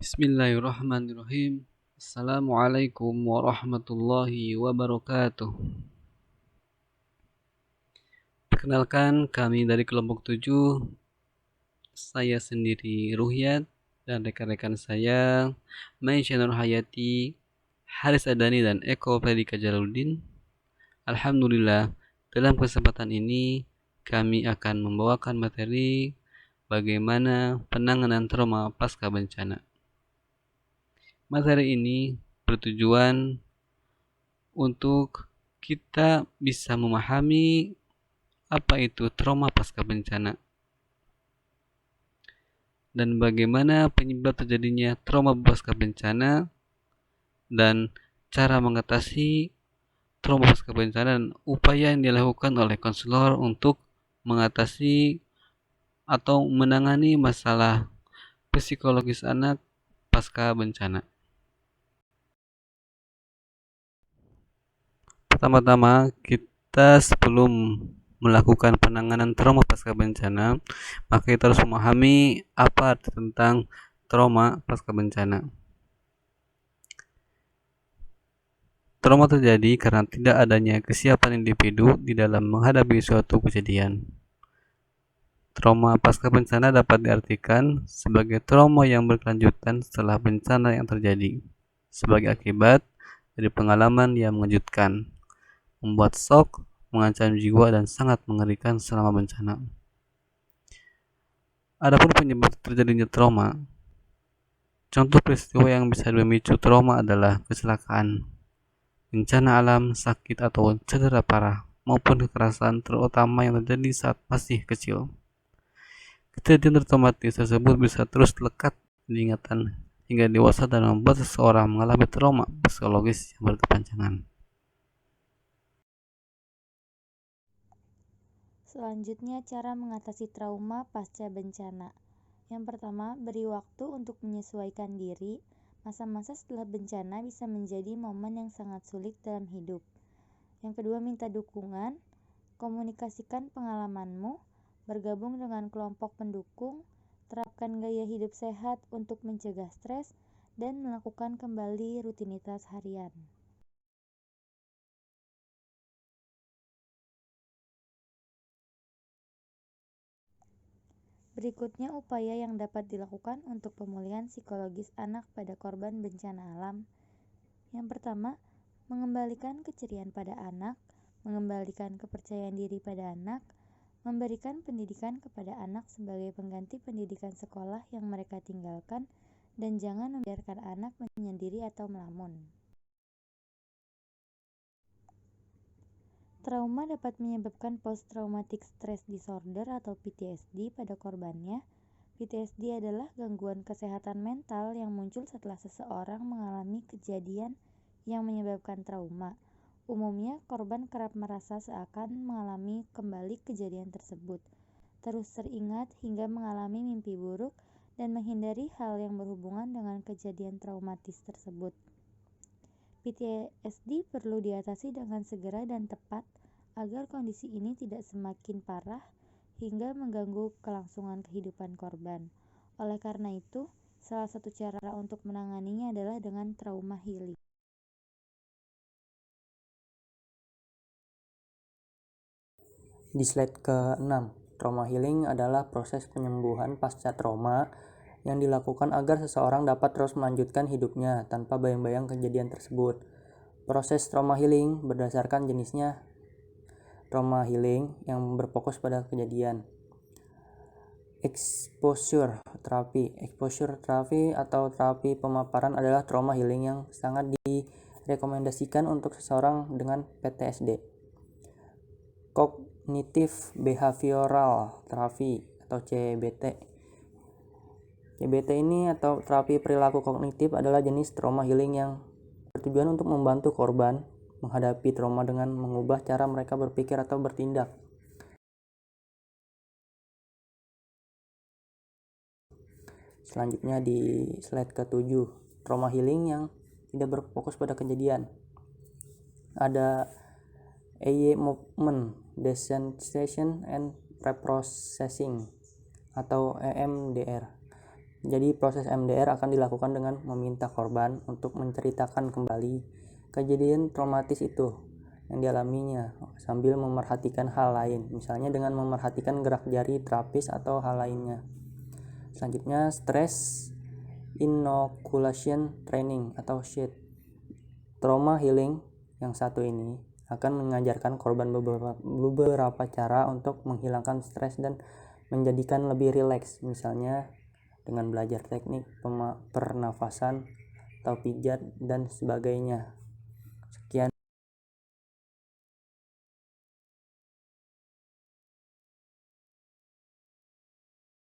Bismillahirrahmanirrahim. Assalamualaikum warahmatullahi wabarakatuh. Perkenalkan, kami dari kelompok 7. Saya sendiri Ruhyat dan rekan-rekan saya Maisha Nur Hayati, Haris Adani, dan Eko Pradika Jaludin. Alhamdulillah, dalam kesempatan ini kami akan membawakan materi bagaimana penanganan trauma pasca bencana. Materi ini bertujuan untuk kita bisa memahami apa itu trauma pasca bencana dan bagaimana penyebab terjadinya trauma pasca bencana dan cara mengatasi trauma pasca bencana dan upaya yang dilakukan oleh konselor untuk mengatasi atau menangani masalah psikologis anak pasca bencana. Pertama-tama, kita sebelum melakukan penanganan trauma pasca bencana, maka kita harus memahami apa arti tentang trauma pasca bencana. Trauma terjadi karena tidak adanya kesiapan individu di dalam menghadapi suatu kejadian. Trauma pasca bencana dapat diartikan sebagai trauma yang berkelanjutan setelah bencana yang terjadi, sebagai akibat dari pengalaman yang mengejutkan, membuat shock, mengancam jiwa, dan sangat mengerikan selama bencana. Adapun penyebab terjadinya trauma, contoh peristiwa yang bisa memicu trauma adalah kecelakaan, bencana alam, sakit atau cedera parah, maupun kekerasan terutama yang terjadi saat masih kecil. Kejadian traumatis tersebut bisa terus lekat di ingatan hingga dewasa dan membuat seseorang mengalami trauma psikologis yang berkepanjangan. Selanjutnya, cara mengatasi trauma pasca bencana. Yang pertama, beri waktu untuk menyesuaikan diri. Masa-masa setelah bencana bisa menjadi momen yang sangat sulit dalam hidup. Yang kedua, minta dukungan. Komunikasikan pengalamanmu, bergabung dengan kelompok pendukung, terapkan gaya hidup sehat untuk mencegah stres, dan melakukan kembali rutinitas harian. Berikutnya upaya yang dapat dilakukan untuk pemulihan psikologis anak pada korban bencana alam. Yang pertama, mengembalikan keceriaan pada anak, mengembalikan kepercayaan diri pada anak, memberikan pendidikan kepada anak sebagai pengganti pendidikan sekolah yang mereka tinggalkan, dan jangan membiarkan anak menyendiri atau melamun. Trauma dapat menyebabkan post-traumatic stress disorder atau PTSD pada korbannya. PTSD adalah gangguan kesehatan mental yang muncul setelah seseorang mengalami kejadian yang menyebabkan trauma. Umumnya, korban kerap merasa seakan mengalami kembali kejadian tersebut, terus teringat hingga mengalami mimpi buruk dan menghindari hal yang berhubungan dengan kejadian traumatis tersebut. PTSD perlu diatasi dengan segera dan tepat agar kondisi ini tidak semakin parah hingga mengganggu kelangsungan kehidupan korban. Oleh karena itu, salah satu cara untuk menanganinya adalah dengan trauma healing. Di slide ke-6, trauma healing adalah proses penyembuhan pasca trauma yang dilakukan agar seseorang dapat terus melanjutkan hidupnya tanpa bayang-bayang kejadian tersebut. Proses trauma healing berdasarkan jenisnya. Trauma healing yang berfokus pada kejadian. Exposure terapi atau terapi pemaparan adalah trauma healing yang sangat direkomendasikan untuk seseorang dengan PTSD. Cognitive Behavioral Therapy atau CBT. CBT ini atau terapi perilaku kognitif adalah jenis trauma healing yang bertujuan untuk membantu korban menghadapi trauma dengan mengubah cara mereka berpikir atau bertindak. Selanjutnya di slide ke-7, trauma healing yang tidak berfokus pada kejadian. Ada EY Movement, Desensitization and Reprocessing atau EMDR. Jadi proses MDR akan dilakukan dengan meminta korban untuk menceritakan kembali kejadian traumatis itu yang dialaminya sambil memerhatikan hal lain, misalnya dengan memerhatikan gerak jari terapis atau hal lainnya. Selanjutnya, stress inoculation training atau SHIT. Trauma healing yang satu ini akan mengajarkan korban beberapa cara untuk menghilangkan stres dan menjadikan lebih rileks, misalnya dengan belajar teknik pernafasan atau pijat dan sebagainya.